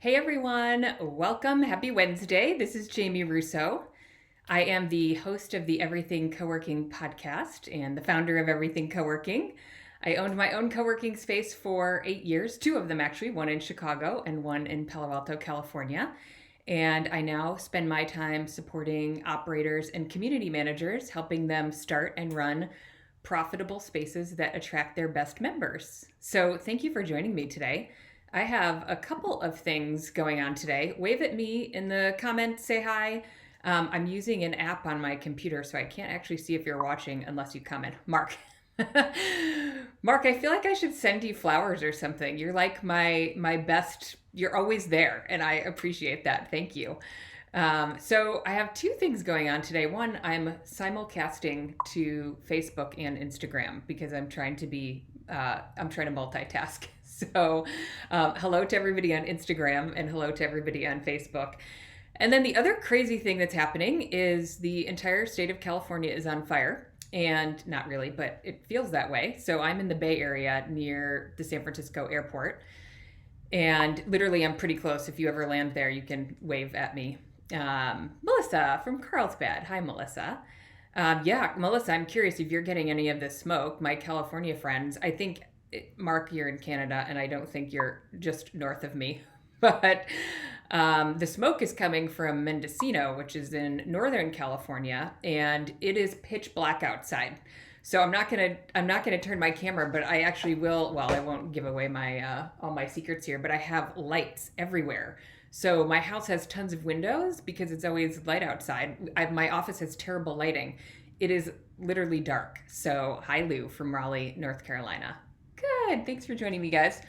Hey everyone, welcome. Happy Wednesday. This is Jamie Russo. I am the host of the Everything Coworking podcast and the founder of Everything Coworking. I owned my own co-working space for 8 years, two of them actually, one in Chicago and one in Palo Alto, California. And I now spend my time supporting operators and community managers, helping them start and run profitable spaces that attract their best members. So thank you for joining me today. I have a couple of things going on today. Wave at me in the comments, say hi. I'm using an app on my computer, so I can't actually see if you're watching unless you comment. Mark. Mark, I feel like I should send you flowers or something. You're like my best. You're always there, and I appreciate that. Thank you. So I have two things going on today. One, I'm simulcasting to Facebook and Instagram because I'm trying to multitask. So hello to everybody on Instagram and hello to everybody on Facebook. And then the other crazy thing that's happening is the entire state of California is on fire. And not really, but it feels that way. So I'm in the Bay Area near the San Francisco airport. And literally, I'm pretty close. If you ever land there, you can wave at me. Melissa from Carlsbad. Hi, Melissa. Yeah, Melissa, I'm curious if you're getting any of this smoke. My California friends, I think, Mark, you're in Canada, and I don't think you're just north of me. But the smoke is coming from Mendocino, which is in Northern California, and it is pitch black outside. So I'm not gonna turn my camera, but I actually will. Well, I won't give away my all my secrets here, but I have lights everywhere. So my house has tons of windows because it's always light outside. My office has terrible lighting. It is literally dark. So hi, Lou from Raleigh, North Carolina. Good. Thanks for joining me, guys.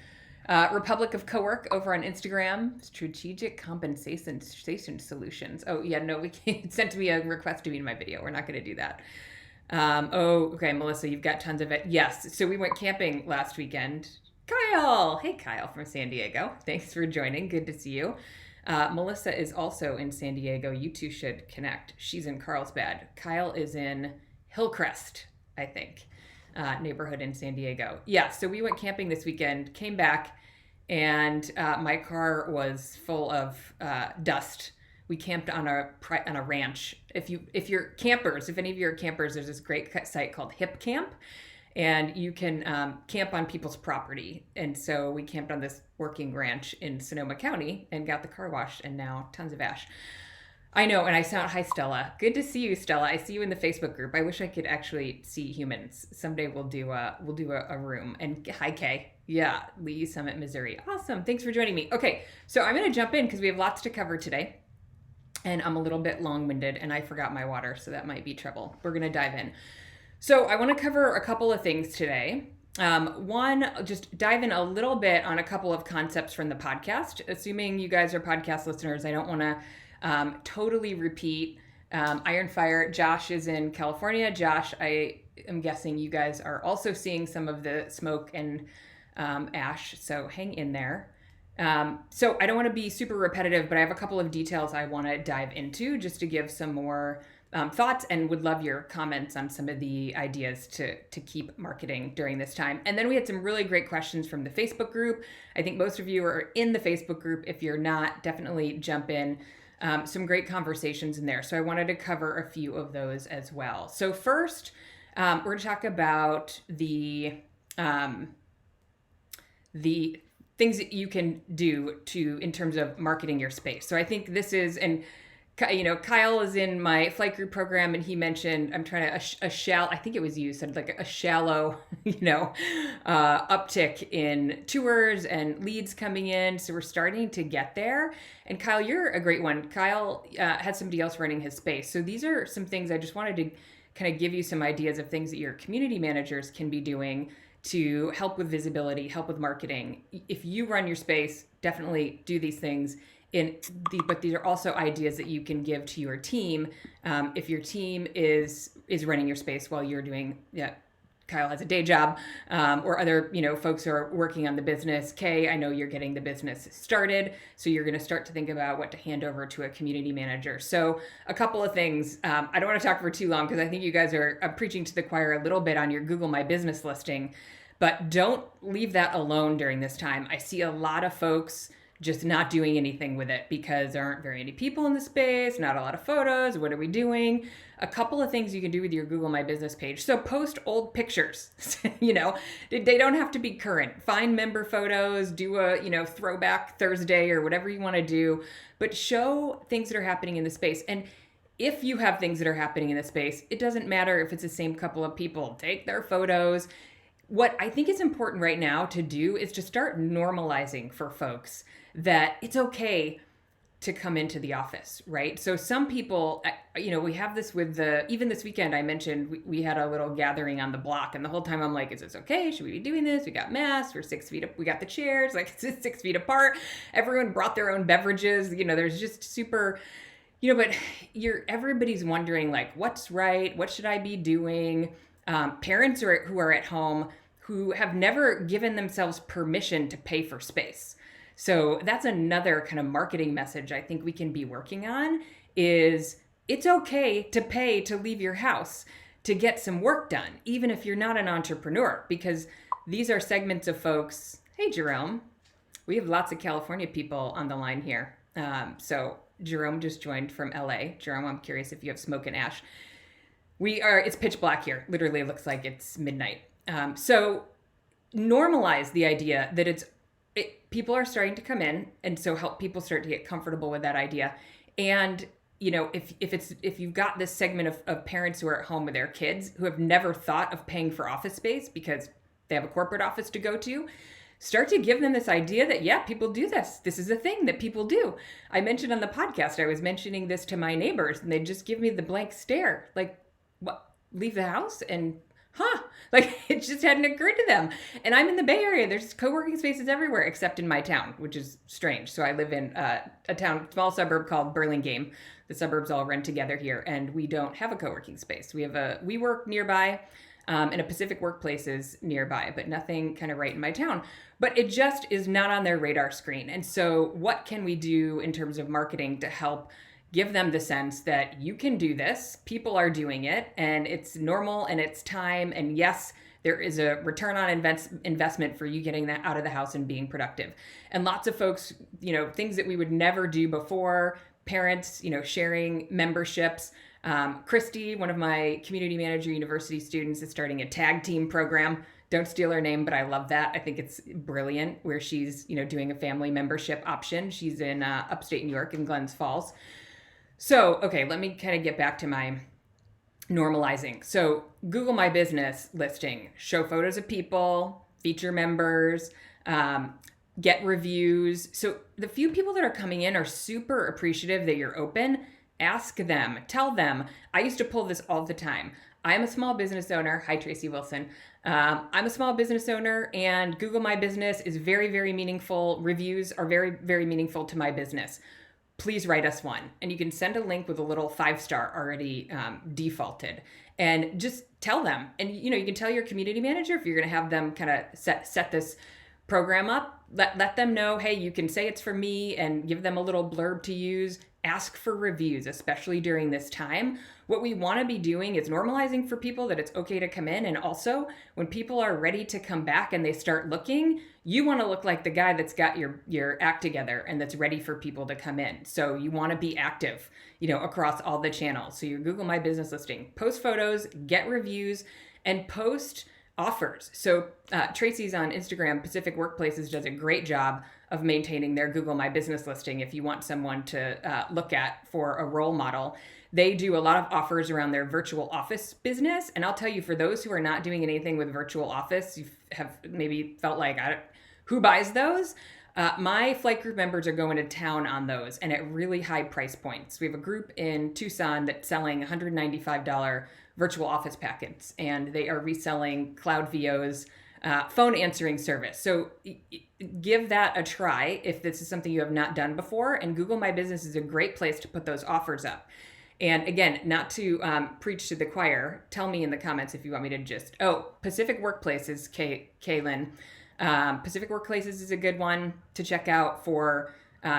Republic of Cowork over on Instagram. Strategic Compensation Solutions. Oh, yeah, no, we can't. It sent me a request to be in my video. We're not going to do that. Okay, Melissa, you've got tons of it. Yes, so we went camping last weekend. Kyle! Hey, Kyle from San Diego. Thanks for joining. Good to see you. Melissa is also in San Diego. You two should connect. She's in Carlsbad. Kyle is in Hillcrest, I think. Neighborhood in San Diego. Yeah, so we went camping this weekend, came back, and my car was full of dust. We camped on a ranch. If you're campers, if any of you are campers, there's this great site called Hip Camp, and you can camp on people's property. And so we camped on this working ranch in Sonoma County and got the car washed, and now tons of ash. I know, and I sound, hi Stella. Good to see you, Stella. I see you in the Facebook group. I wish I could actually see humans. Someday we'll do a room. And hi Kay. Yeah, Lee Summit, Missouri. Awesome. Thanks for joining me. Okay, so I'm gonna jump in because we have lots to cover today. And I'm a little bit long-winded and I forgot my water, so that might be trouble. We're gonna dive in. So I wanna cover a couple of things today. One, just dive in a little bit on a couple of concepts from the podcast. Assuming you guys are podcast listeners, I don't wanna totally repeat. Iron Fire, Josh is in California. Josh, I am guessing you guys are also seeing some of the smoke and ash, so hang in there. So I don't want to be super repetitive, but I have a couple of details I want to dive into just to give some more thoughts, and would love your comments on some of the ideas to keep marketing during this time. And then we had some really great questions from the Facebook group. I think most of you are in the Facebook group. If you're not, definitely jump in. Some great conversations in there. So I wanted to cover a few of those as well. So first, we're going to talk about the things that you can do in terms of marketing your space. So I think this is, and Kyle is in my flight group program, and he mentioned I'm trying to I think it was you said like a shallow, uptick in tours and leads coming in. So we're starting to get there. And Kyle, you're a great one. Kyle had somebody else running his space. So these are some things I just wanted to kind of give you some ideas of things that your community managers can be doing to help with visibility, help with marketing. If you run your space, definitely do these things. But these are also ideas that you can give to your team. If your team is running your space while you're doing, Kyle has a day job, or other, folks who are working on the business. Kay, I know you're getting the business started, so you're going to start to think about what to hand over to a community manager. So a couple of things. I don't want to talk for too long because I think you guys are preaching to the choir a little bit on your Google My Business listing, but don't leave that alone during this time. I see a lot of folks just not doing anything with it because there aren't very many people in the space, not a lot of photos. What are we doing? A couple of things you can do with your Google My Business page. So post old pictures. They don't have to be current. Find member photos, do a, throwback Thursday or whatever you want to do, but show things that are happening in the space. And if you have things that are happening in the space, it doesn't matter if it's the same couple of people. Take their photos. What I think is important right now to do is to start normalizing for folks that it's okay to come into the office, right? So some people, we have this with even this weekend I mentioned we had a little gathering on the block, and the whole time I'm like, is this okay? Should we be doing this? We got masks, we're 6 feet up, we got the chairs, like it's 6 feet apart. Everyone brought their own beverages, there's just super, but everybody's wondering like, what's right? What should I be doing? Parents who are at home who have never given themselves permission to pay for space. So that's another kind of marketing message I think we can be working on is it's okay to pay to leave your house to get some work done, even if you're not an entrepreneur, because these are segments of folks. Hey, Jerome, we have lots of California people on the line here. So Jerome just joined from LA. Jerome, I'm curious if you have smoke and ash. It's pitch black here. Literally, it looks like it's midnight. So normalize the idea that people are starting to come in, and so help people start to get comfortable with that idea. And if you've got this segment of parents who are at home with their kids who have never thought of paying for office space because they have a corporate office to go to, start to give them this idea that, yeah, people do this. This is a thing that people do. I mentioned on the podcast, I was mentioning this to my neighbors, and they'd just give me the blank stare, like, what, leave the house? And like it just hadn't occurred to them. And I'm in the Bay Area. There's co-working spaces everywhere except in my town, which is strange. So I live in a small suburb called Burlingame. The suburbs all run together here, and we don't have a co-working space. We have a WeWork nearby, and a Pacific Workplaces nearby, but nothing kind of right in my town. But it just is not on their radar screen. And so what can we do in terms of marketing to help give them the sense that you can do this, people are doing it, and it's normal and it's time. And yes, there is a return on investment for you getting that out of the house and being productive. And lots of folks, things that we would never do before, parents, sharing memberships. Christy, one of my community manager university students, is starting a tag team program. Don't steal her name, but I love that. I think it's brilliant, where she's, doing a family membership option. She's in upstate New York in Glens Falls. So, okay, let me kind of get back to my normalizing. So Google My Business listing, show photos of people, feature members, get reviews. So the few people that are coming in are super appreciative that you're open. Ask them, tell them. I used to pull this all the time. I'm a small business owner. Hi, Tracy Wilson. I'm a small business owner, and Google My Business is very, very meaningful. Reviews are very, very meaningful to my business. Please write us one. And you can send a link with a little 5-star already defaulted, and just tell them. And you can tell your community manager, if you're going to have them kind of set this program up, let them know, hey, you can say it's for me, and give them a little blurb to use. Ask for reviews, especially during this time. What we want to be doing is normalizing for people that it's okay to come in. And also, when people are ready to come back and they start looking, you want to look like the guy that's got your act together and that's ready for people to come in. So you want to be active, across all the channels. So your Google My Business listing, post photos, get reviews, and post offers. So Tracy's on Instagram, Pacific Workplaces, does a great job of maintaining their Google My Business listing. If you want someone to look at for a role model, they do a lot of offers around their virtual office business. And I'll tell you, for those who are not doing anything with virtual office, you have maybe felt like, who buys those? My flight group members are going to town on those, and at really high price points. We have a group in Tucson that's selling $195 virtual office packets, and they are reselling Cloud VO's phone answering service. So give that a try if this is something you have not done before. And Google My Business is a great place to put those offers up. And again, not to preach to the choir, tell me in the comments if you want me to Pacific Workplaces, Kaylin. Pacific Workplaces is a good one to check out for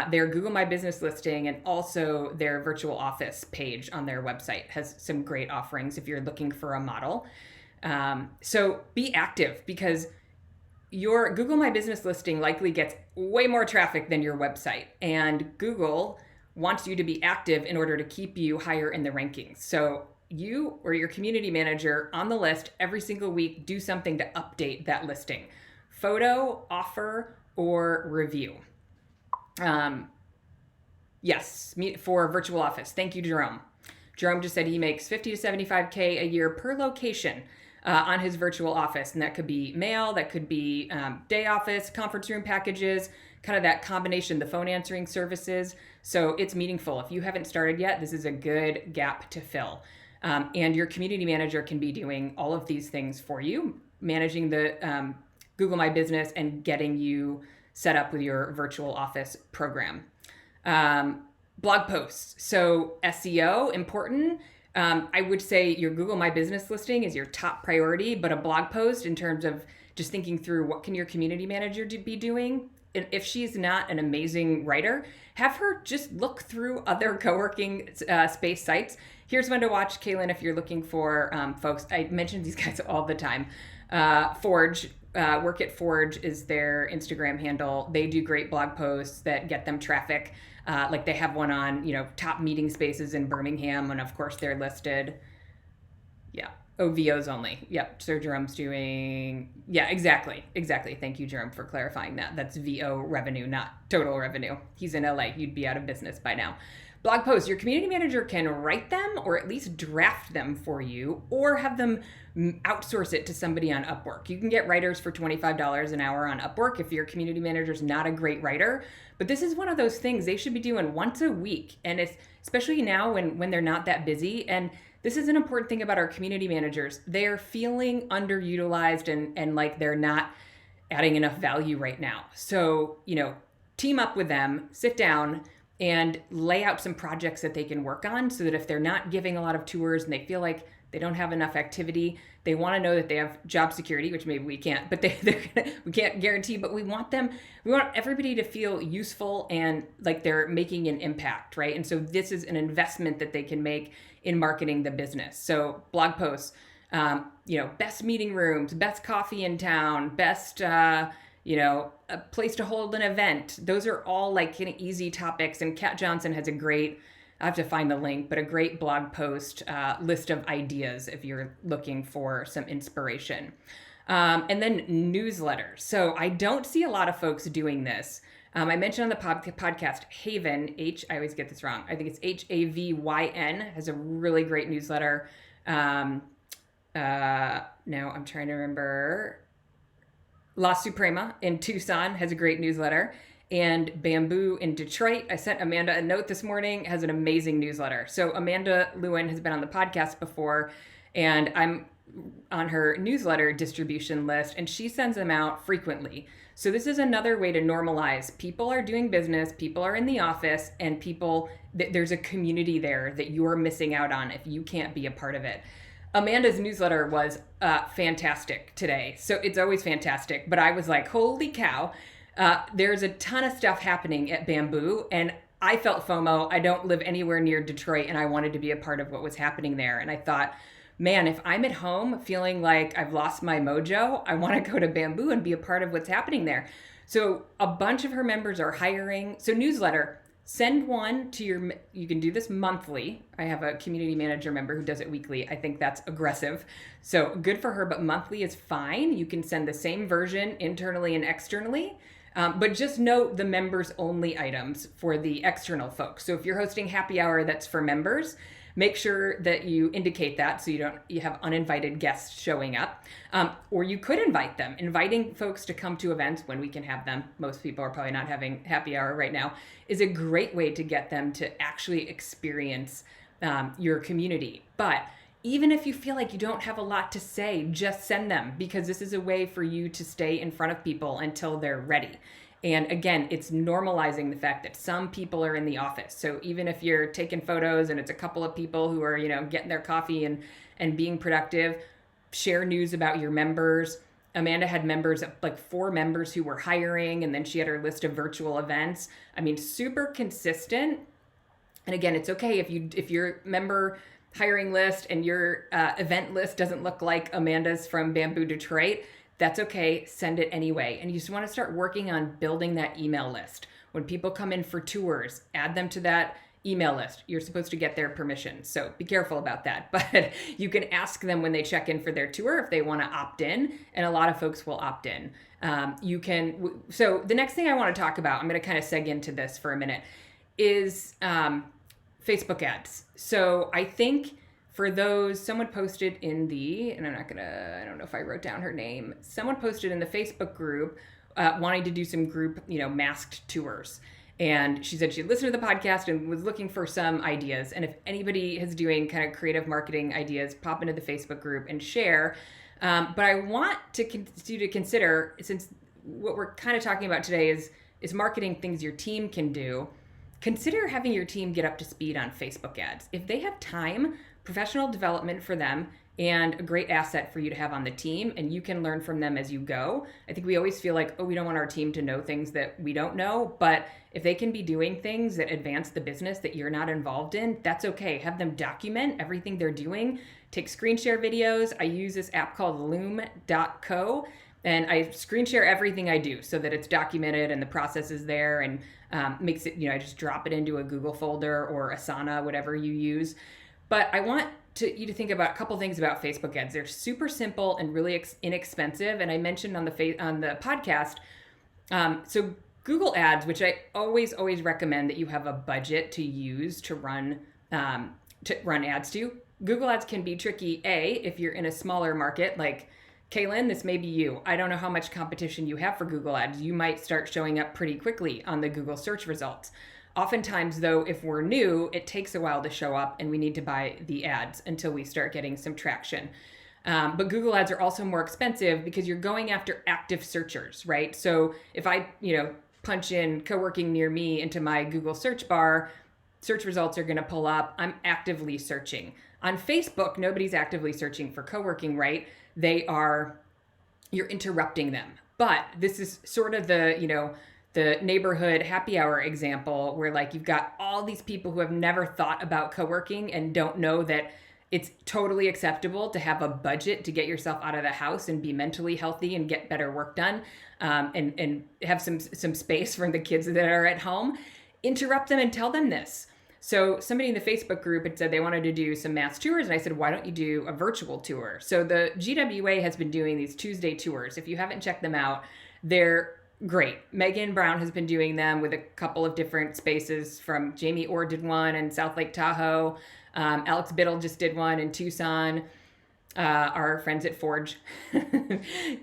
their Google My Business listing, and also their virtual office page on their website has some great offerings if you're looking for a model. So be active, because your Google My Business listing likely gets way more traffic than your website. And Google wants you to be active in order to keep you higher in the rankings. So you or your community manager on the list every single week, do something to update that listing. Photo, offer, or review. Yes, for virtual office. Thank you, Jerome. Jerome just said he makes 50 to 75K a year per location on his virtual office. And that could be mail, that could be day office, conference room packages, kind of that combination, the phone answering services. So it's meaningful. If you haven't started yet, this is a good gap to fill. And your community manager can be doing all of these things for you, managing the Google My Business and getting you set up with your virtual office program. Blog posts. So SEO, important. I would say your Google My Business listing is your top priority, but a blog post in terms of just thinking through what can your community manager be doing. And if she's not an amazing writer, have her just look through other co-working space sites. Here's one to watch, Kaylin, if you're looking for folks. I mention these guys all the time. Forge, Work at Forge is their Instagram handle. They do great blog posts that get them traffic. Like they have one on, top meeting spaces in Birmingham, and of course they're listed. Yeah. VOs only. Yep. So Jerome's doing, exactly. Thank you, Jerome, for clarifying that. That's VO revenue, not total revenue. He's in LA. You'd be out of business by now. Blog posts. Your community manager can write them or at least draft them for you, or have them outsource it to somebody on Upwork. You can get writers for $25 an hour on Upwork if your community manager is not a great writer. But this is one of those things they should be doing once a week. And it's especially now when they're not that busy. And this is an important thing about our community managers. They're feeling underutilized and like they're not adding enough value right now. So, team up with them, sit down, and lay out some projects that they can work on so that if they're not giving a lot of tours and they feel like they don't have enough activity, they want to know that they have job security, which maybe we can't, but we can't guarantee, but we want everybody to feel useful and like they're making an impact, right? And so this is an investment that they can make in marketing the business. So blog posts, best meeting rooms, best coffee in town, best, a place to hold an event. Those are all like kind of easy topics. And Kat Johnson has I have to find the link, but a great blog post list of ideas if you're looking for some inspiration. And then newsletters. So I don't see a lot of folks doing this. I mentioned on the podcast, Haven, I always get this wrong. I think it's Havyn, has a really great newsletter. Now I'm trying to remember. La Suprema in Tucson has a great newsletter. And Bamboo in Detroit, I sent Amanda a note this morning, has an amazing newsletter. So Amanda Lewin has been on the podcast before, and I'm on her newsletter distribution list, and she sends them out frequently. So this is another way to normalize. People are doing business, people are in the office, and there's a community there that you're missing out on if you can't be a part of it. Amanda's newsletter was fantastic today. So it's always fantastic, but I was like, holy cow. There's a ton of stuff happening at Bamboo, and I felt FOMO. I don't live anywhere near Detroit, and I wanted to be a part of what was happening there. And I thought, man, if I'm at home feeling like I've lost my mojo, I want to go to Bamboo and be a part of what's happening there. So a bunch of her members are hiring. So newsletter, send one to you can do this monthly. I have a community manager member who does it weekly. I think that's aggressive. So good for her, but monthly is fine. You can send the same version internally and externally. But just note the members only items for the external folks. So if you're hosting happy hour that's for members, make sure that you indicate that so you have uninvited guests showing up. Or you could invite them. Inviting folks to come to events when we can have them, most people are probably not having happy hour right now, is a great way to get them to actually experience your community. But even if you feel like you don't have a lot to say, just send them, because this is a way for you to stay in front of people until they're ready. And again, it's normalizing the fact that some people are in the office. So even if you're taking photos and it's a couple of people who are, getting their coffee and being productive, share news about your members. Amanda had members, like 4 members who were hiring, and then she had her list of virtual events. I mean, super consistent. And again, it's okay if your member hiring list and your event list doesn't look like Amanda's from Bamboo Detroit. That's okay. Send it anyway. And you just want to start working on building that email list. When people come in for tours, add them to that email list. You're supposed to get their permission. So be careful about that. But you can ask them when they check in for their tour if they want to opt in. And a lot of folks will opt in. So the next thing I want to talk about, I'm going to kind of seg into this for a minute, is Facebook ads. So I think for those, someone posted in the, and I don't know if I wrote down her name. Someone posted in the Facebook group wanting to do some group, masked tours. And she said she listened to the podcast and was looking for some ideas. And if anybody is doing kind of creative marketing ideas, pop into the Facebook group and share. But I want you to consider, since what we're kind of talking about today is marketing things your team can do, consider having your team get up to speed on Facebook ads. If they have time, professional development for them, and a great asset for you to have on the team, and you can learn from them as you go. I think we always feel like, we don't want our team to know things that we don't know, but if they can be doing things that advance the business that you're not involved in, that's okay. Have them document everything they're doing. Take screen share videos. I use this app called loom.co, and I screen share everything I do so that it's documented and the process is there, and makes it, I just drop it into a Google folder or Asana, whatever you use. But I want you to think about a couple things about Facebook ads. They're super simple and really inexpensive. And I mentioned on the podcast, so Google ads, which I always recommend that you have a budget to use to run ads to. Google ads can be tricky, if you're in a smaller market like Kaylin, this may be you. I don't know how much competition you have for Google ads. You might start showing up pretty quickly on the Google search results. Oftentimes, though, if we're new, it takes a while to show up and we need to buy the ads until we start getting some traction. But Google ads are also more expensive because you're going after active searchers, right? So if I, punch in coworking near me into my Google search bar, search results are going to pull up. I'm actively searching. On Facebook, nobody's actively searching for coworking, right? You're interrupting them. But this is sort of the neighborhood happy hour example where you've got all these people who have never thought about co-working and don't know that it's totally acceptable to have a budget to get yourself out of the house and be mentally healthy and get better work done, and have some space from the kids that are at home. Interrupt them and tell them this. So somebody in the Facebook group had said they wanted to do some mass tours, and I said, why don't you do a virtual tour? So the GWA has been doing these Tuesday tours. If you haven't checked them out, they're great. Megan Brown has been doing them with a couple of different spaces. From Jamie Orr did one in South Lake Tahoe. Alex Biddle just did one in Tucson. Our friends at Forge,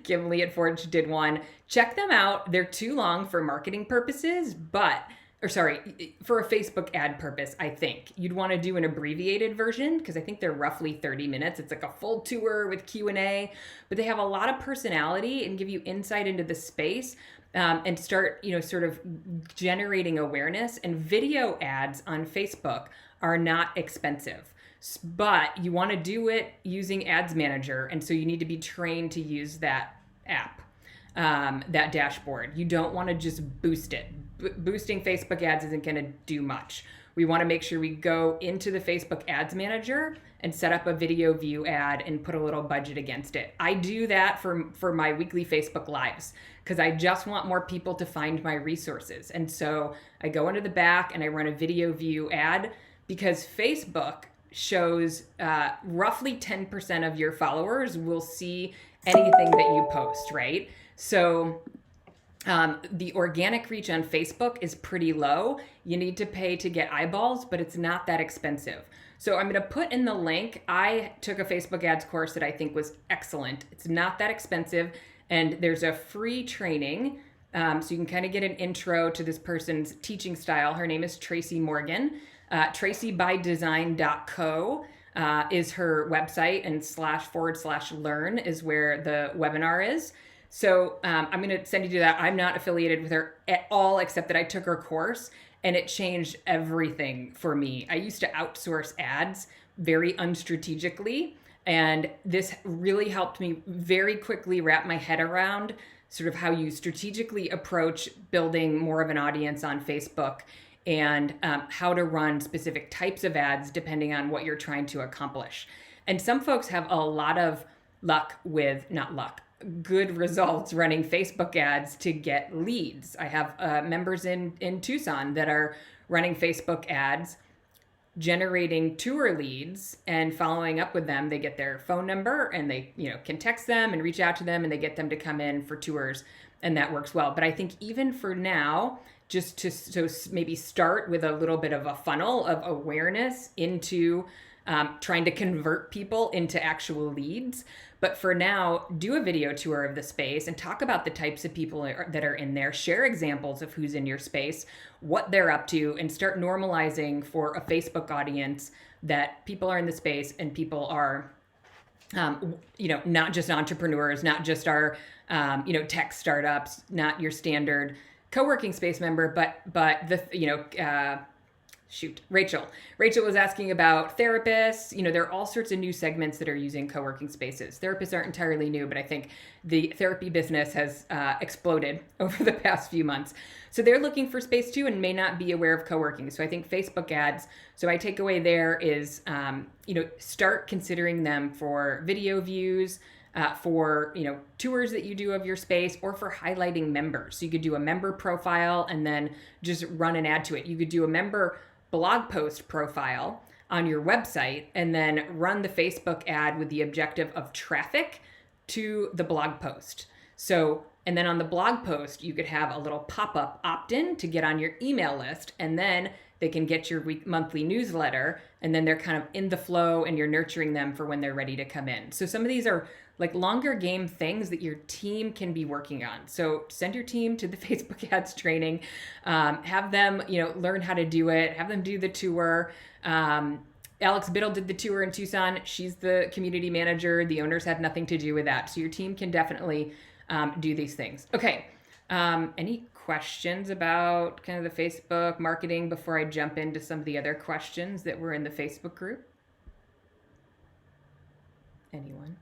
Kim Lee at Forge did one. Check them out. They're too long for marketing purposes, for a Facebook ad purpose, I think. You'd want to do an abbreviated version because I think they're roughly 30 minutes. It's like a full tour with Q&A, but they have a lot of personality and give you insight into the space, and start, sort of generating awareness. And video ads on Facebook are not expensive, but you want to do it using Ads Manager. And so you need to be trained to use that app, that dashboard. You don't want to just boost it. Boosting Facebook ads isn't going to do much. We want to make sure we go into the Facebook Ads Manager and set up a video view ad and put a little budget against it. I do that for my weekly Facebook Lives because I just want more people to find my resources. And so I go into the back and I run a video view ad because Facebook shows roughly 10% of your followers will see anything that you post, right? So the organic reach on Facebook is pretty low. You need to pay to get eyeballs, but it's not that expensive. So I'm going to put in the link. I took a Facebook ads course that I think was excellent. It's not that expensive, and there's a free training. So you can kind of get an intro to this person's teaching style. Her name is Tracy Morgan. TracyByDesign.co is her website, and //learn is where the webinar is. So I'm going to send you to that. I'm not affiliated with her at all, except that I took her course and it changed everything for me. I used to outsource ads very unstrategically, and this really helped me very quickly wrap my head around sort of how you strategically approach building more of an audience on Facebook, and how to run specific types of ads depending on what you're trying to accomplish. And some folks have a lot of good results running Facebook ads to get leads. I have members in Tucson that are running Facebook ads, generating tour leads and following up with them. They get their phone number and they, can text them and reach out to them and they get them to come in for tours, and that works well. But I think even for now, just to maybe start with a little bit of a funnel of awareness into trying to convert people into actual leads. But for now, do a video tour of the space and talk about the types of people that are in there. Share examples of who's in your space, what they're up to, and start normalizing for a Facebook audience that people are in the space and people are, not just entrepreneurs, not just our, tech startups, not your standard co-working space member, but the, Rachel was asking about therapists. There are all sorts of new segments that are using co-working spaces. Therapists aren't entirely new, but I think the therapy business has exploded over the past few months. So they're looking for space too and may not be aware of co-working. So I think Facebook ads, so my takeaway there is, start considering them for video views, for tours that you do of your space, or for highlighting members. So you could do a member profile and then just run an ad to it. You could do a member blog post profile on your website and then run the Facebook ad with the objective of traffic to the blog post. So, and then on the blog post, you could have a little pop-up opt-in to get on your email list, and then they can get your monthly newsletter, and then they're kind of in the flow and you're nurturing them for when they're ready to come in. So some of these are like longer game things that your team can be working on. So send your team to the Facebook ads training, have them, learn how to do it, have them do the tour. Alex Biddle did the tour in Tucson. She's the community manager. The owners had nothing to do with that. So your team can definitely do these things. Okay. Any questions about kind of the Facebook marketing before I jump into some of the other questions that were in the Facebook group? Anyone?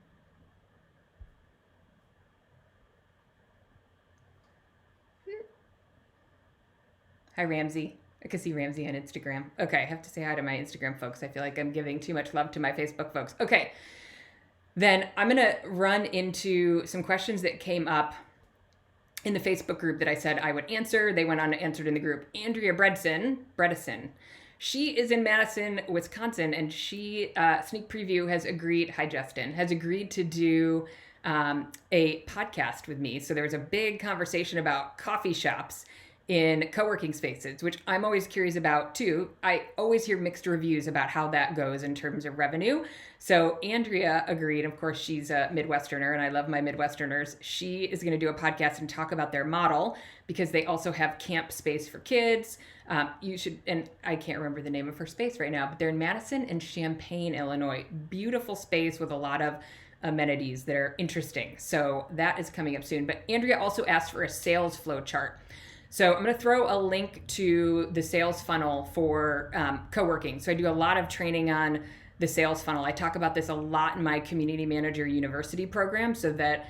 Hi, Ramsey. I can see Ramsey on Instagram. Okay, I have to say hi to my Instagram folks. I feel like I'm giving too much love to my Facebook folks. Okay, then I'm going to run into some questions that came up in the Facebook group that I said I would answer. They went on and answered in the group. Andrea Bredesen, she is in Madison, Wisconsin, and she, sneak preview, has agreed, hi Justin, has agreed to do a podcast with me. So there was a big conversation about coffee shops in co-working spaces, which I'm always curious about too. I always hear mixed reviews about how that goes in terms of revenue. So Andrea agreed. Of course, she's a Midwesterner and I love my Midwesterners. She is going to do a podcast and talk about their model because they also have camp space for kids. You should, and I can't remember the name of her space right now, but they're in Madison and Champaign, Illinois. Beautiful space with a lot of amenities that are interesting. So that is coming up soon. But Andrea also asked for a sales flow chart. So I'm going to throw a link to the sales funnel for co-working. So I do a lot of training on the sales funnel. I talk about this a lot in my Community Manager University program so that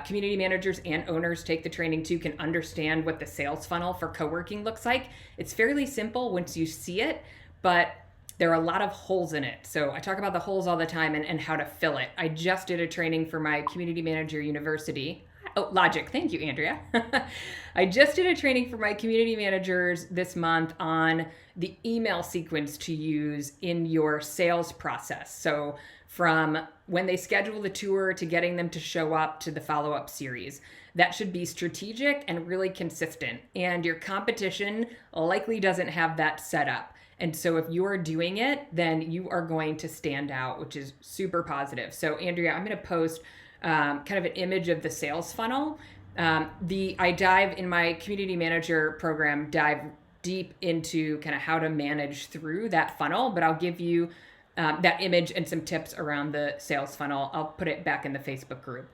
community managers and owners take the training too, can understand what the sales funnel for co-working looks like. It's fairly simple once you see it, but there are a lot of holes in it. So I talk about the holes all the time and how to fill it. I just did a training for my Community Manager University. Oh, Logic. Thank you, Andrea. I just did a training for my community managers this month on the email sequence to use in your sales process. So from when they schedule the tour to getting them to show up to the follow-up series. That should be strategic and really consistent. And your competition likely doesn't have that set up. And so if you're doing it, then you are going to stand out, which is super positive. So Andrea, I'm going to post kind of an image of the sales funnel. I dive in my community manager program, dive deep into kind of how to manage through that funnel, but I'll give you that image and some tips around the sales funnel. I'll put it back in the Facebook group.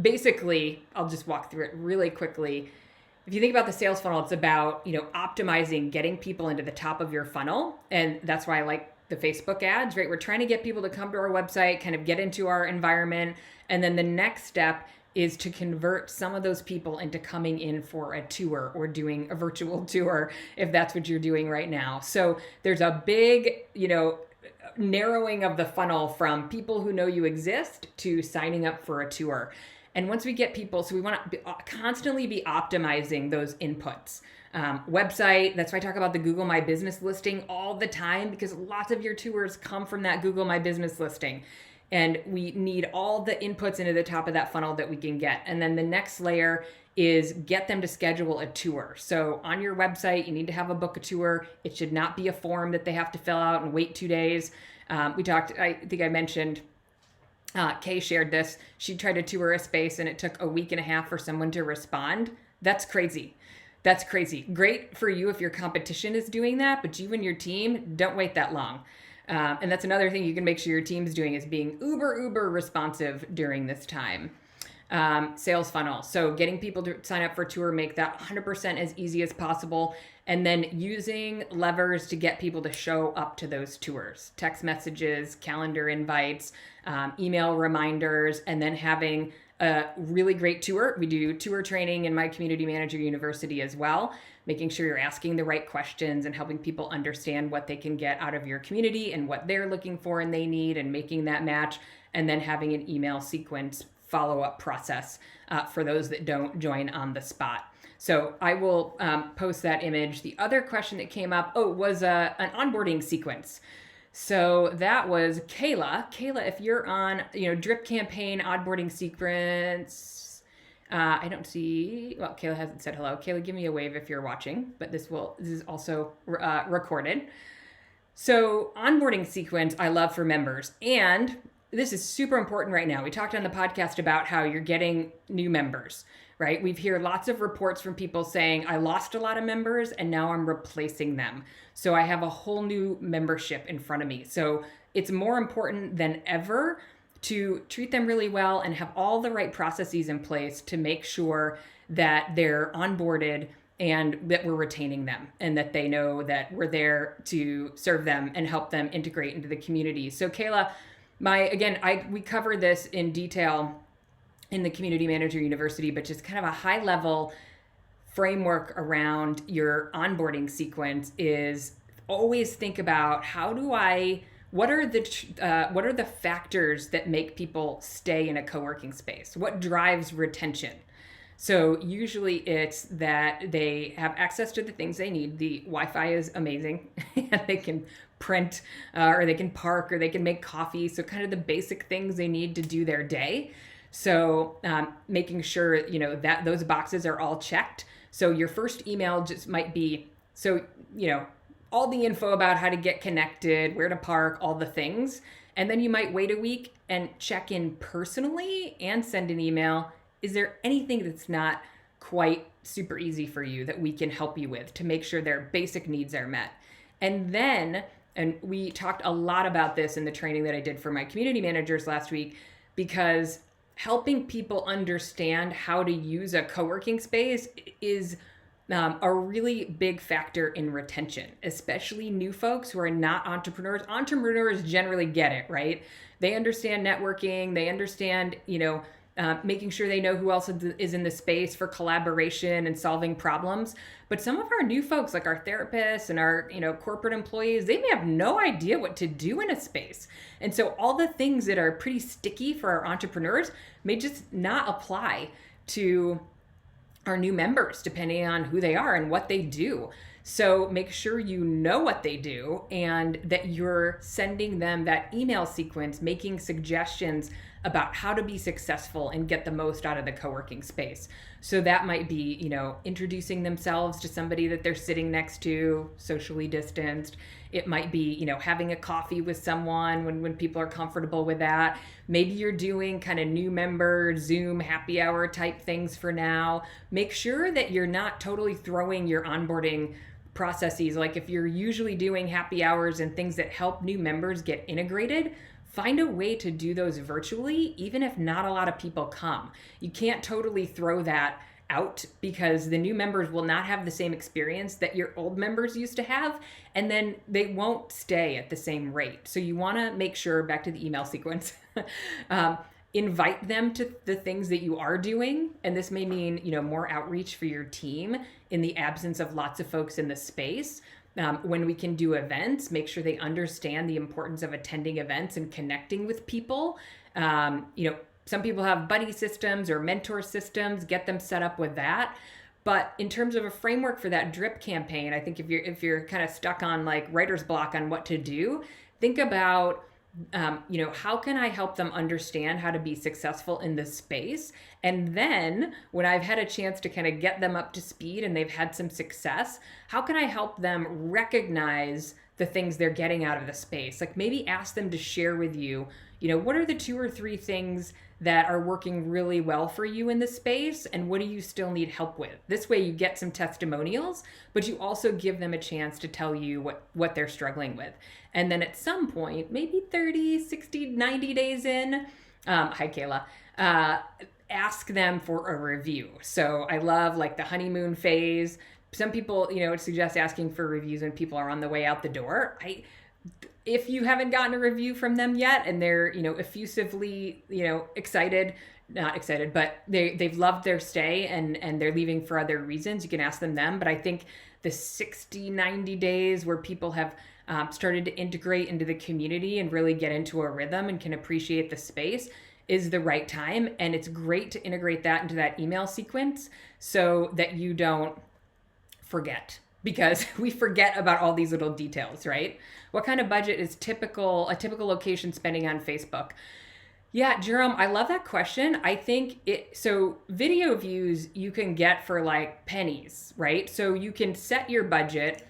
Basically, I'll just walk through it really quickly. If you think about the sales funnel, it's about, optimizing, getting people into the top of your funnel. And that's why I like the Facebook ads, right? We're trying to get people to come to our website, kind of get into our environment. And then the next step is to convert some of those people into coming in for a tour or doing a virtual tour, if that's what you're doing right now. So there's a big, narrowing of the funnel from people who know you exist to signing up for a tour. And once we get people, so we want to constantly be optimizing those inputs. Website, that's why I talk about the Google My Business listing all the time, because lots of your tours come from that Google My Business listing. And we need all the inputs into the top of that funnel that we can get. And then the next layer is get them to schedule a tour. So on your website, you need to have a book a tour. It should not be a form that they have to fill out and wait 2 days. We talked, I think I mentioned, Kay shared this. She tried to tour a space and it took a week and a half for someone to respond. That's crazy. That's crazy. Great for you if your competition is doing that, but you and your team, don't wait that long. And that's another thing you can make sure your team's doing, is being uber responsive during this time. Sales funnel. So getting people to sign up for a tour, make that 100% as easy as possible. And then using levers to get people to show up to those tours, text messages, calendar invites, email reminders, and then having a really great tour. We do tour training in my Community Manager University as well, making sure you're asking the right questions and helping people understand what they can get out of your community and what they're looking for and they need, and making that match, and then having an email sequence follow-up process for those that don't join on the spot. So I will post that image. The other question that came up, was an onboarding sequence. So that was Kayla. Kayla, if you're on, drip campaign, onboarding sequence, I don't see, well, Kayla hasn't said hello. Kayla, give me a wave if you're watching, but this is also recorded. So onboarding sequence, I love for members. And this is super important right now. We talked on the podcast about how you're getting new members, right? We've heard lots of reports from people saying, I lost a lot of members and now I'm replacing them. So I have a whole new membership in front of me. So it's more important than ever to treat them really well and have all the right processes in place to make sure that they're onboarded and that we're retaining them and that they know that we're there to serve them and help them integrate into the community. So Kayla, we cover this in detail in the Community Manager University, but just kind of a high level framework around your onboarding sequence is always think about what are the factors that make people stay in a co-working space? What drives retention? So usually it's that they have access to the things they need. The Wi-Fi is amazing and they can print or they can park or they can make coffee. So kind of the basic things they need to do their day. So making sure, that those boxes are all checked. So your first email just might be, all the info about how to get connected, where to park, all the things. And then you might wait a week and check in personally and send an email. Is there anything that's not quite super easy for you that we can help you with to make sure their basic needs are met? And then, and we talked a lot about this in the training that I did for my community managers last week, because helping people understand how to use a co-working space is a really big factor in retention, especially new folks who are not entrepreneurs. Entrepreneurs generally get it, right? They understand networking. They understand, making sure they know who else is in the space for collaboration and solving problems. But some of our new folks, like our therapists and our, corporate employees, they may have no idea what to do in a space. And so all the things that are pretty sticky for our entrepreneurs may just not apply to our new members, depending on who they are and what they do. So make sure you know what they do and that you're sending them that email sequence, making suggestions about how to be successful and get the most out of the co-working space. So that might be, introducing themselves to somebody that they're sitting next to, socially distanced. It might be, having a coffee with someone when people are comfortable with that. Maybe you're doing kind of new member Zoom happy hour type things for now. Make sure that you're not totally throwing your onboarding processes. Like if you're usually doing happy hours and things that help new members get integrated, find a way to do those virtually, even if not a lot of people come. You can't totally throw that out because the new members will not have the same experience that your old members used to have, and then they won't stay at the same rate. So you want to make sure, back to the email sequence, invite them to the things that you are doing. And this may mean, more outreach for your team in the absence of lots of folks in the space. When we can do events, make sure they understand the importance of attending events and connecting with people. Some people have buddy systems or mentor systems, get them set up with that. But in terms of a framework for that drip campaign, I think if you're kind of stuck on like writer's block on what to do, think about how can I help them understand how to be successful in this space? And then when I've had a chance to kind of get them up to speed and they've had some success, how can I help them recognize the things they're getting out of the space? Like maybe ask them to share with you, what are the 2 or 3 things that are working really well for you in the space, and what do you still need help with? This way you get some testimonials, but you also give them a chance to tell you what they're struggling with. And then at some point, maybe 30, 60, 90 days in, hi Kayla, ask them for a review. So I love like the honeymoon phase. Some people, suggest asking for reviews when people are on the way out the door. If you haven't gotten a review from them yet and they're, effusively, excited, not excited, but they've loved their stay and they're leaving for other reasons, you can ask them. But I think the 60, 90 days where people have started to integrate into the community and really get into a rhythm and can appreciate the space is the right time. And it's great to integrate that into that email sequence so that you don't forget, because we forget about all these little details, right? What kind of budget is a typical location spending on Facebook? Yeah, Jerome, I love that question. I think so video views you can get for like pennies, right? So you can set your budget.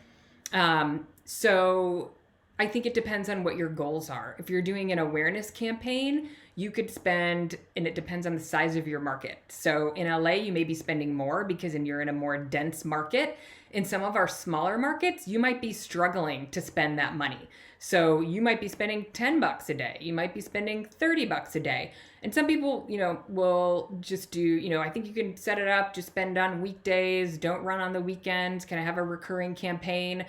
So I think it depends on what your goals are. If you're doing an awareness campaign, you could spend, and it depends on the size of your market. So in LA, you may be spending more because you're in a more dense market. In some of our smaller markets, you might be struggling to spend that money. So you might be spending $10 a day. You might be spending $30 a day. And some people, will just do, I think you can set it up, just spend on weekdays, don't run on the weekends, kind of have a recurring campaign.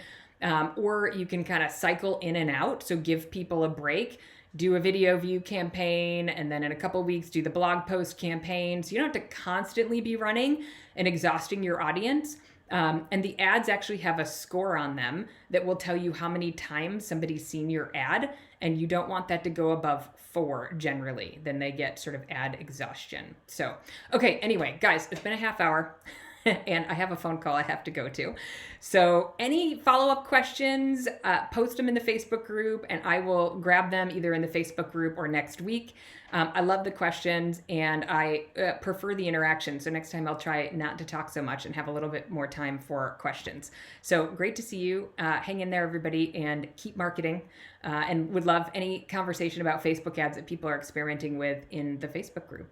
Or you can kind of cycle in and out. So give people a break, do a video view campaign, and then in a couple of weeks, do the blog post campaign. So you don't have to constantly be running and exhausting your audience. And the ads actually have a score on them that will tell you how many times somebody's seen your ad. And you don't want that to go above 4 generally. Then they get sort of ad exhaustion. So, okay, anyway, guys, it's been a half hour. And I have a phone call I have to go to. So any follow-up questions, post them in the Facebook group and I will grab them either in the Facebook group or next week. I love the questions and I prefer the interaction. So next time I'll try not to talk so much and have a little bit more time for questions. So great to see you. Hang in there, everybody, and keep marketing. And would love any conversation about Facebook ads that people are experimenting with in the Facebook group.